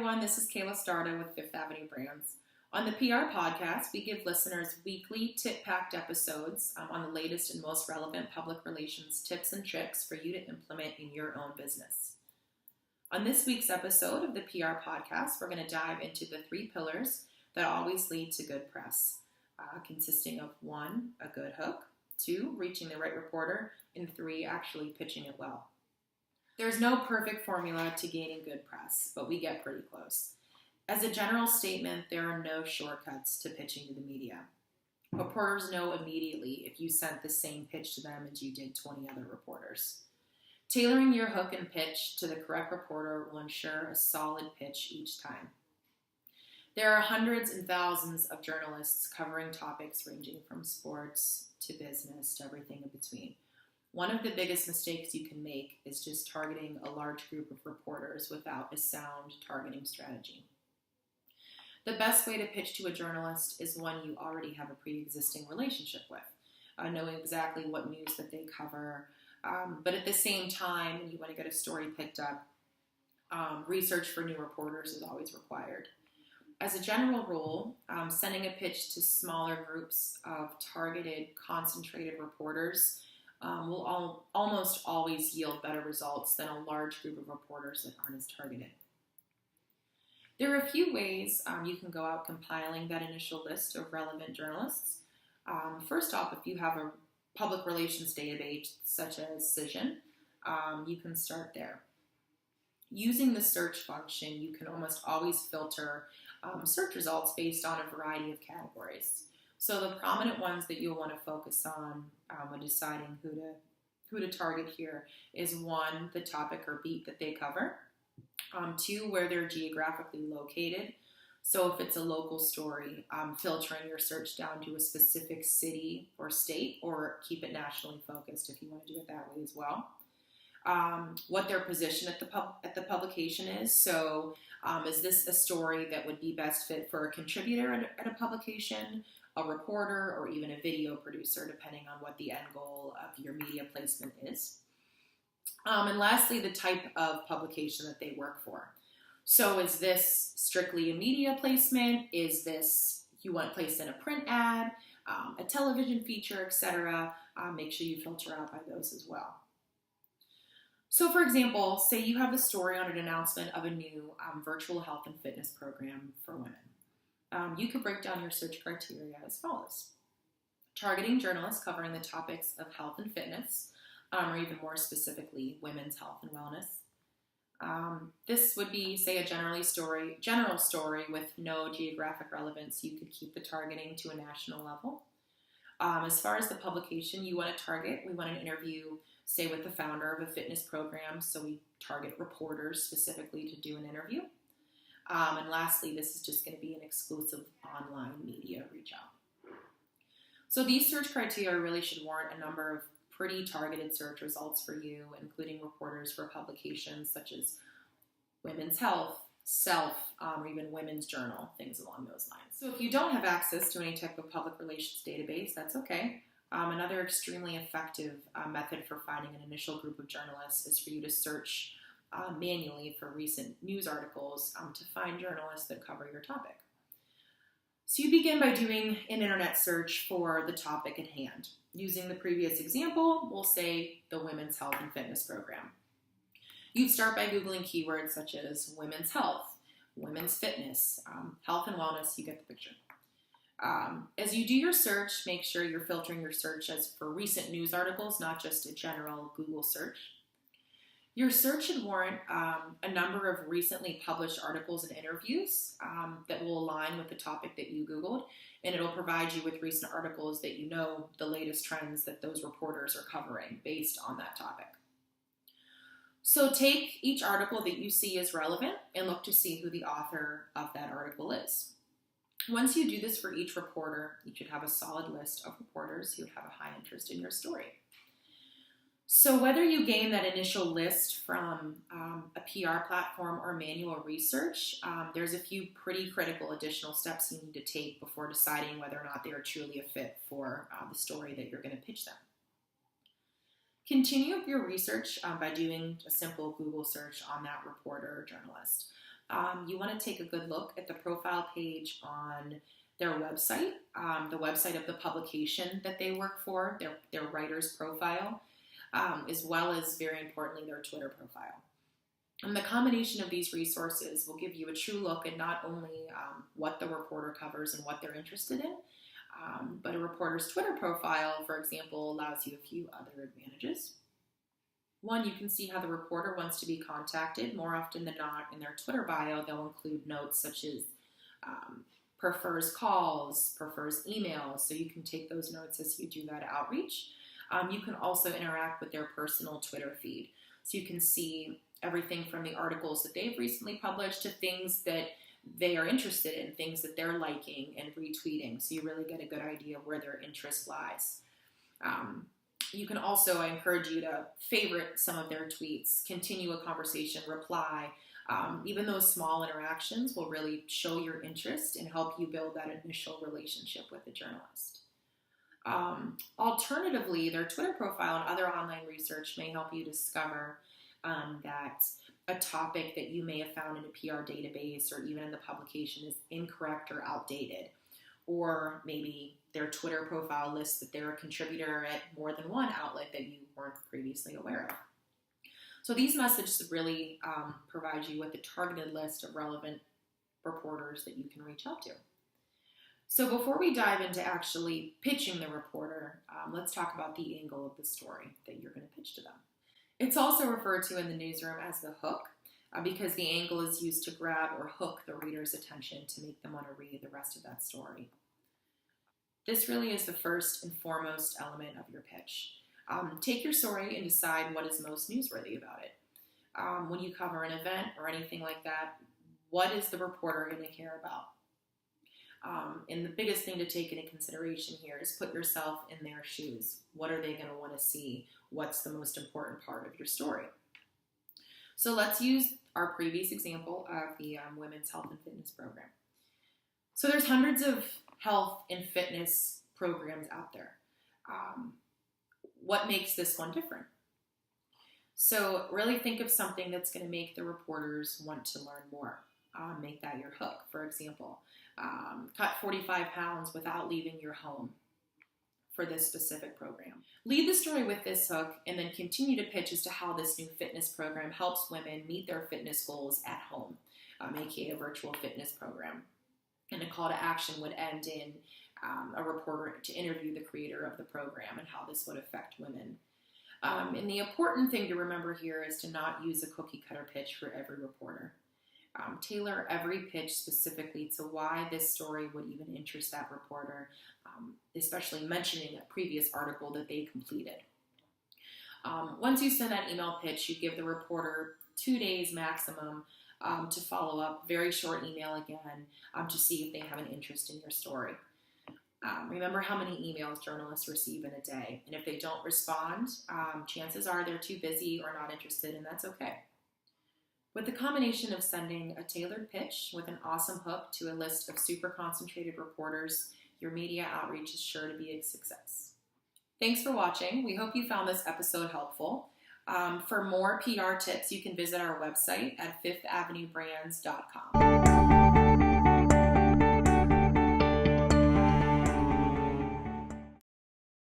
everyone. This is Kayla Starda with Fifth Avenue Brands. On the PR podcast, we give listeners weekly tip-packed episodes on the latest and most relevant public relations tips and tricks for you to implement in your own business. On this week's episode of the PR podcast, we're going to dive into the 3 pillars that always lead to good press, consisting of 1, a good hook, 2, reaching the right reporter, and 3, actually pitching it well. There's no perfect formula to gaining good press, but we get pretty close. As a general statement, there are no shortcuts to pitching to the media. Reporters know immediately if you sent the same pitch to them as you did 20 other reporters. Tailoring your hook and pitch to the correct reporter will ensure a solid pitch each time. There are hundreds and thousands of journalists covering topics ranging from sports to business to everything in between. One of the biggest mistakes you can make is just targeting a large group of reporters without a sound targeting strategy. The best way to pitch to a journalist is one you already have a pre-existing relationship with, knowing exactly what news that they cover. But at the same time, when you want to get a story picked up, research for new reporters is always required. As a general rule, sending a pitch to smaller groups of targeted, concentrated reporters will almost always yield better results than a large group of reporters that aren't as targeted. There are a few ways you can go out compiling that initial list of relevant journalists. First off, if you have a public relations database such as Cision, you can start there. Using the search function, you can almost always filter search results based on a variety of categories. So the prominent ones that you'll want to focus on when deciding who to target here is 1, the topic or beat that they cover, 2, where they're geographically located. So if it's a local story, filtering your search down to a specific city or state, or keep it nationally focused if you want to do it that way as well. What their position at the publication is. So is this a story that would be best fit for a contributor at a publication, a reporter, or even a video producer, depending on what the end goal of your media placement is. And lastly, the type of publication that they work for. So is this strictly a media placement? Is this you want placed in a print ad, a television feature, etc.? Make sure you filter out by those as well. So for example, say you have a story on an announcement of a new virtual health and fitness program for women. You could break down your search criteria as follows. Targeting journalists covering the topics of health and fitness, or even more specifically, women's health and wellness. This would be, say, a general story with no geographic relevance. You could keep the targeting to a national level. As far as the publication you want to target, we want an interview, say, with the founder of a fitness program, so we target reporters specifically to do an interview. And lastly, this is just going to be an exclusive online media reach out. So these search criteria really should warrant a number of pretty targeted search results for you, including reporters for publications such as Women's Health, Self, or even Women's Journal, things along those lines. So if you don't have access to any type of public relations database, that's okay. Another extremely effective method for finding an initial group of journalists is for you to search manually for recent news articles to find journalists that cover your topic. So you begin by doing an internet search for the topic at hand. Using the previous example, we'll say the Women's Health and Fitness Program. You'd start by Googling keywords such as women's health, women's fitness, health and wellness, you get the picture. As you do your search, make sure you're filtering your search as for recent news articles, not just a general Google search. Your search should warrant a number of recently published articles and interviews that will align with the topic that you Googled, and it'll provide you with recent articles that you know the latest trends that those reporters are covering based on that topic. So take each article that you see as relevant and look to see who the author of that article is. Once you do this for each reporter, you should have a solid list of reporters who have a high interest in your story. So whether you gain that initial list from a PR platform or manual research, there's a few pretty critical additional steps you need to take before deciding whether or not they are truly a fit for the story that you're going to pitch them. Continue your research by doing a simple Google search on that reporter or journalist. You want to take a good look at the profile page on their website, the website of the publication that they work for, their writer's profile, as well as, very importantly, their Twitter profile. And the combination of these resources will give you a true look at not only what the reporter covers and what they're interested in, but a reporter's Twitter profile, for example, allows you a few other advantages. One, you can see how the reporter wants to be contacted. More often than not, in their Twitter bio, they'll include notes such as prefers calls, prefers emails, so you can take those notes as you do that outreach. You can also interact with their personal Twitter feed. So you can see everything from the articles that they've recently published to things that they are interested in, things that they're liking and retweeting. So you really get a good idea of where their interest lies. You can also, I encourage you to favorite some of their tweets, continue a conversation, reply. Even those small interactions will really show your interest and help you build that initial relationship with the journalist. Alternatively, their Twitter profile and other online research may help you discover that a topic that you may have found in a PR database or even in the publication is incorrect or outdated. Or maybe their Twitter profile lists that they're a contributor at more than one outlet that you weren't previously aware of. So these messages really provide you with a targeted list of relevant reporters that you can reach out to. So before we dive into actually pitching the reporter, let's talk about the angle of the story that you're going to pitch to them. It's also referred to in the newsroom as the hook because the angle is used to grab or hook the reader's attention to make them want to read the rest of that story. This really is the first and foremost element of your pitch. Take your story and decide what is most newsworthy about it. When you cover an event or anything like that, what is the reporter going to care about? And the biggest thing to take into consideration here is put yourself in their shoes. What are they going to want to see? What's the most important part of your story? So let's use our previous example of the Women's Health and Fitness Program. So there's hundreds of health and fitness programs out there. What makes this one different? So really think of something that's going to make the reporters want to learn more. Make that your hook. For example, cut 45 pounds without leaving your home for this specific program. Lead the story with this hook and then continue to pitch as to how this new fitness program helps women meet their fitness goals at home, aka a virtual fitness program. And a call to action would end in a reporter to interview the creator of the program and how this would affect women. And the important thing to remember here is to not use a cookie cutter pitch for every reporter. Tailor every pitch specifically to why this story would even interest that reporter, especially mentioning a previous article that they completed. Once you send that email pitch, you give the reporter 2 days maximum to follow up, very short email again, to see if they have an interest in your story. Remember how many emails journalists receive in a day, and if they don't respond, chances are they're too busy or not interested, and that's okay. With the combination of sending a tailored pitch with an awesome hook to a list of super concentrated reporters, your media outreach is sure to be a success. Thanks for watching. We hope you found this episode helpful. For more PR tips, you can visit our website at fifthavenuebrands.com.